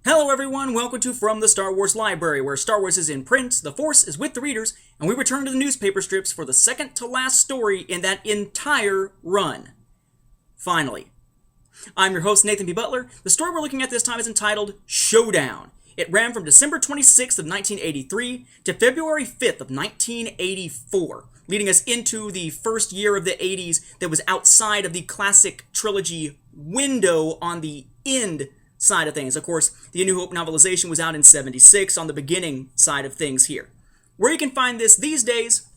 Hello everyone, welcome to From the Star Wars Library, where Star Wars is in print, the Force is with the readers, and we return to the newspaper strips for the second to last story in that entire run. Finally. I'm your host, Nathan B. Butler. The story we're looking at this time is entitled Showdown. It ran from December 26th of 1983 to February 5th of 1984, leading us into the first year of the 80s that was outside of the classic trilogy window on the end side of things. Of course, the A New Hope novelization was out in 76 on the beginning side of things here. Where you can find this these days,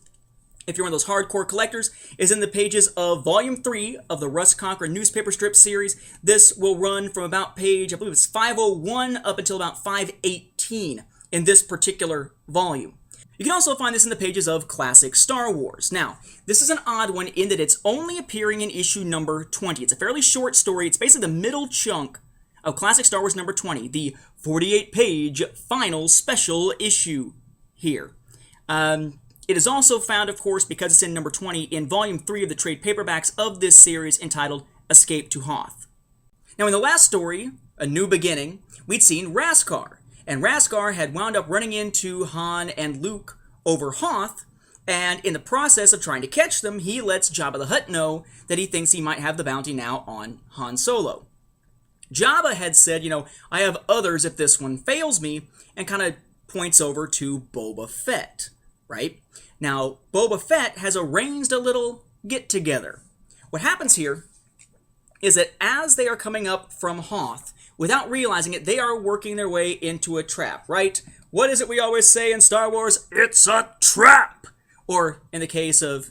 if you're one of those hardcore collectors, is in the pages of Volume 3 of the Russ Conquer newspaper strip series. This will run from about page, I believe it's 501 up until about 518 in this particular volume. You can also find this in the pages of Classic Star Wars. Now, this is an odd one in that it's only appearing in issue number 20. It's a fairly short story. It's basically the middle chunk of Classic Star Wars number 20, the 48-page final special issue here. It is also found, of course, because it's in number 20, in Volume 3 of the trade paperbacks of this series entitled Escape to Hoth. Now, in the last story, A New Beginning, we'd seen Raskar, and Raskar had wound up running into Han and Luke over Hoth, and in the process of trying to catch them, he lets Jabba the Hutt know that he thinks he might have the bounty now on Han Solo. Jabba had said, I have others if this one fails me, and kind of points over to Boba Fett, right? Now, Boba Fett has arranged a little get-together. What happens here is that as they are coming up from Hoth, without realizing it, they are working their way into a trap, right? What is it we always say in Star Wars? It's a trap! Or, in the case of,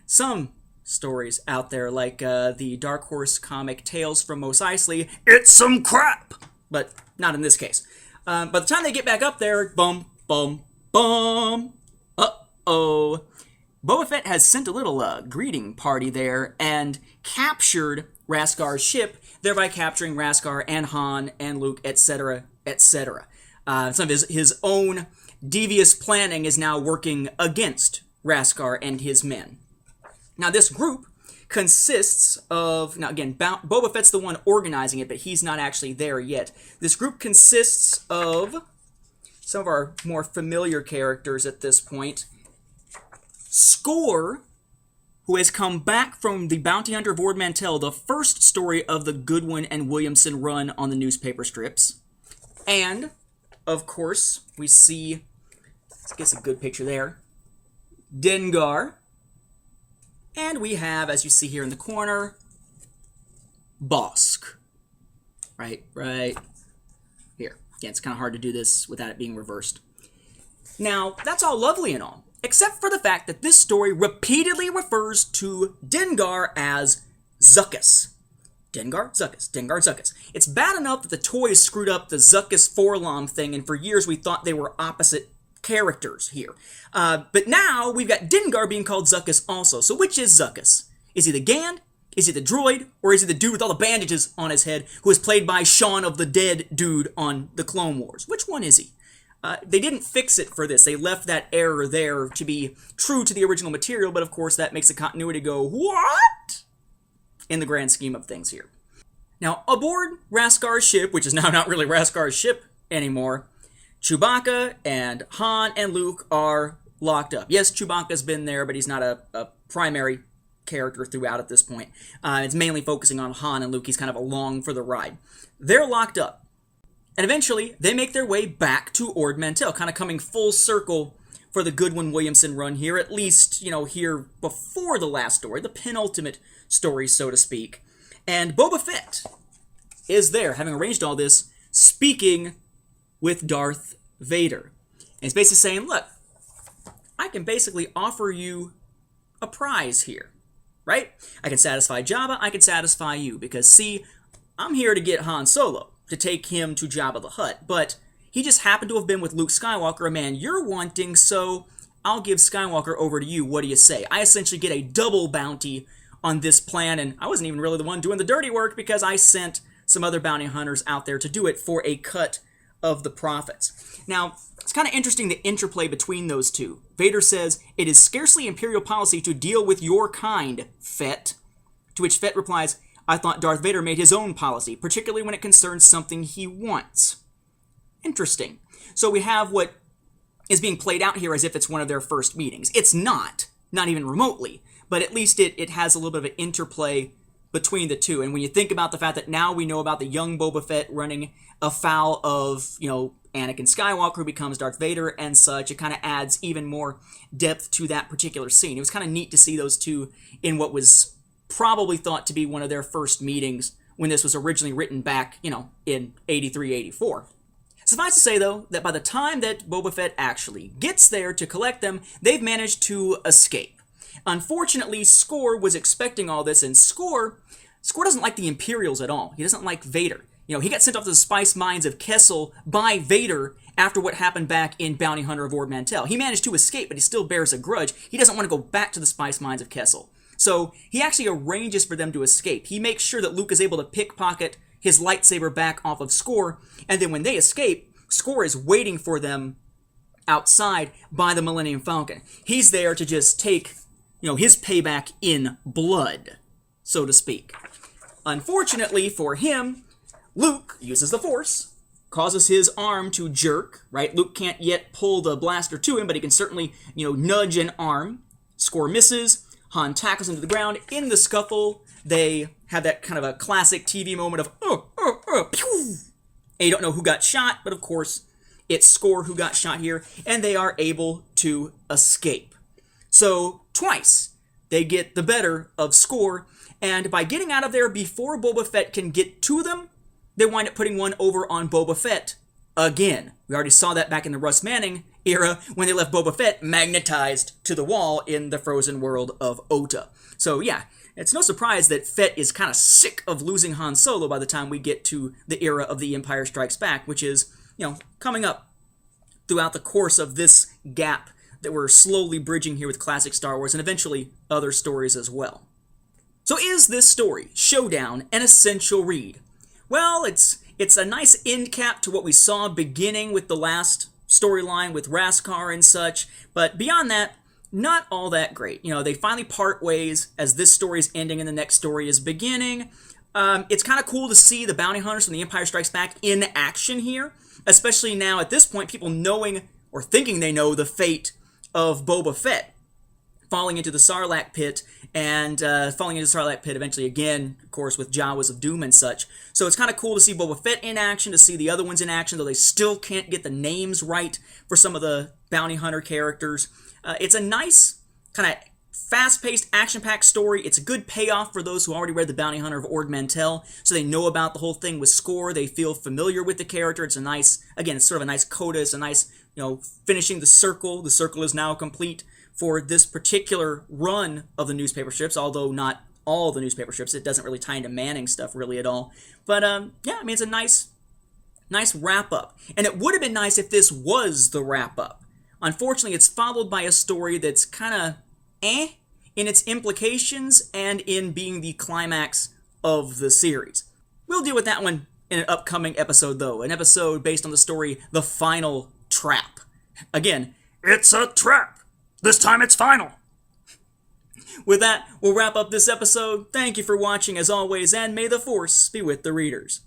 some stories out there, like the Dark Horse comic Tales from Mos Eisley, it's some crap! But not in this case. By the time they get back up there, bum, bum, bum, uh-oh. Boba Fett has sent a little greeting party there and captured Raskar's ship, thereby capturing Raskar and Han and Luke, etc., etc. Some of his own devious planning is now working against Raskar and his men. Now, this group consists of, Boba Fett's the one organizing it, but he's not actually there yet. This group consists of some of our more familiar characters at this point. Score, who has come back from the Bounty Hunter of Ord Mantell, the first story of the Goodwin and Williamson run on the newspaper strips. And, of course, we see, let's get a good picture there, Dengar. And we have, as you see here in the corner, Bosk. Right here. Again, it's kind of hard to do this without it being reversed. Now, that's all lovely and all, except for the fact that this story repeatedly refers to Dengar as Zuckuss. Dengar, Zuckuss, Dengar, Zuckuss. It's bad enough that the toys screwed up the Zuckuss Forlom thing, and for years we thought they were opposite characters here. But now we've got Dengar being called Zuckuss also. So which is Zuckuss? Is he the Gand? Is he the droid? Or is he the dude with all the bandages on his head who is played by Shaun of the Dead dude on the Clone Wars? Which one is he? They didn't fix it for this. They left that error there to be true to the original material, but of course that makes the continuity go, what? In the grand scheme of things here. Now, aboard Raskar's ship, which is now not really Raskar's ship anymore, Chewbacca and Han and Luke are locked up. Yes, Chewbacca's been there, but he's not a primary character throughout at this point. It's mainly focusing on Han and Luke. He's kind of along for the ride. They're locked up. And eventually, they make their way back to Ord Mantell, kind of coming full circle for the Goodwin-Williamson run here, at least, here before the last story, the penultimate story, so to speak. And Boba Fett is there, having arranged all this, speaking with Darth Vader. And he's basically saying, look, I can basically offer you a prize here, right? I can satisfy Jabba, I can satisfy you, because see, I'm here to get Han Solo, to take him to Jabba the Hutt, but he just happened to have been with Luke Skywalker, a man you're wanting, so I'll give Skywalker over to you. What do you say? I essentially get a double bounty on this plan, and I wasn't even really the one doing the dirty work because I sent some other bounty hunters out there to do it for a cut of the profits. Now, it's kind of interesting the interplay between those two. Vader says, "It is scarcely Imperial policy to deal with your kind, Fett." To which Fett replies, "I thought Darth Vader made his own policy, particularly when it concerns something he wants." Interesting. So we have what is being played out here as if it's one of their first meetings. It's not even remotely, but at least it has a little bit of an interplay between the two. And when you think about the fact that now we know about the young Boba Fett running afoul of, Anakin Skywalker, who becomes Darth Vader and such, it kind of adds even more depth to that particular scene. It was kind of neat to see those two in what was probably thought to be one of their first meetings when this was originally written back, in 83, 84. Suffice to say, though, that by the time that Boba Fett actually gets there to collect them, they've managed to escape. Unfortunately, Score was expecting all this, and Score doesn't like the Imperials at all. He doesn't like Vader. He got sent off to the spice mines of Kessel by Vader after what happened back in Bounty Hunter of Ord Mantell. He managed to escape, but he still bears a grudge. He doesn't want to go back to the spice mines of Kessel. So he actually arranges for them to escape. He makes sure that Luke is able to pickpocket his lightsaber back off of Score, and then when they escape, Score is waiting for them outside by the Millennium Falcon. He's there to just take, his payback in blood, so to speak. Unfortunately for him, Luke uses the Force, causes his arm to jerk, right? Luke can't yet pull the blaster to him, but he can certainly, nudge an arm. Score misses. Han tackles him to the ground. In the scuffle, they have that kind of a classic TV moment of, pew! And you don't know who got shot, but of course, it's Score who got shot here, and they are able to escape. So, twice, they get the better of Score, and by getting out of there before Boba Fett can get to them, they wind up putting one over on Boba Fett again. We already saw that back in the Russ Manning era when they left Boba Fett magnetized to the wall in the frozen world of Ota. So yeah, it's no surprise that Fett is kind of sick of losing Han Solo by the time we get to the era of The Empire Strikes Back, which is, coming up throughout the course of this gap that we're slowly bridging here with classic Star Wars and eventually other stories as well. So is this story, Showdown, an essential read? Well, it's a nice end cap to what we saw beginning with the last storyline with Raskar and such, but beyond that, not all that great. They finally part ways as this story is ending and the next story is beginning. It's kind of cool to see the bounty hunters from The Empire Strikes Back in action here, especially now at this point, people knowing or thinking they know the fate of Boba Fett, falling into the Sarlacc pit, and falling into the Sarlacc pit eventually again, of course, with Jawas of Doom and such. So it's kind of cool to see Boba Fett in action, to see the other ones in action, though they still can't get the names right for some of the bounty hunter characters. It's a nice, kind of fast-paced, action-packed story. It's a good payoff for those who already read The Bounty Hunter of Ord Mantell, so they know about the whole thing with Score. They feel familiar with the character. It's a nice, again, it's sort of a nice coda. It's a nice, finishing the circle. The circle is now complete for this particular run of the newspaper strips, although not all the newspaper strips. It doesn't really tie into Manning stuff really at all. But yeah, it's a nice wrap-up. And it would have been nice if this was the wrap-up. Unfortunately, it's followed by a story that's kind of in its implications and in being the climax of the series. We'll deal with that one in an upcoming episode, though. An episode based on the story The Final Trap. Again, it's a trap! This time it's final! With that, we'll wrap up this episode. Thank you for watching as always, and may the Force be with the readers.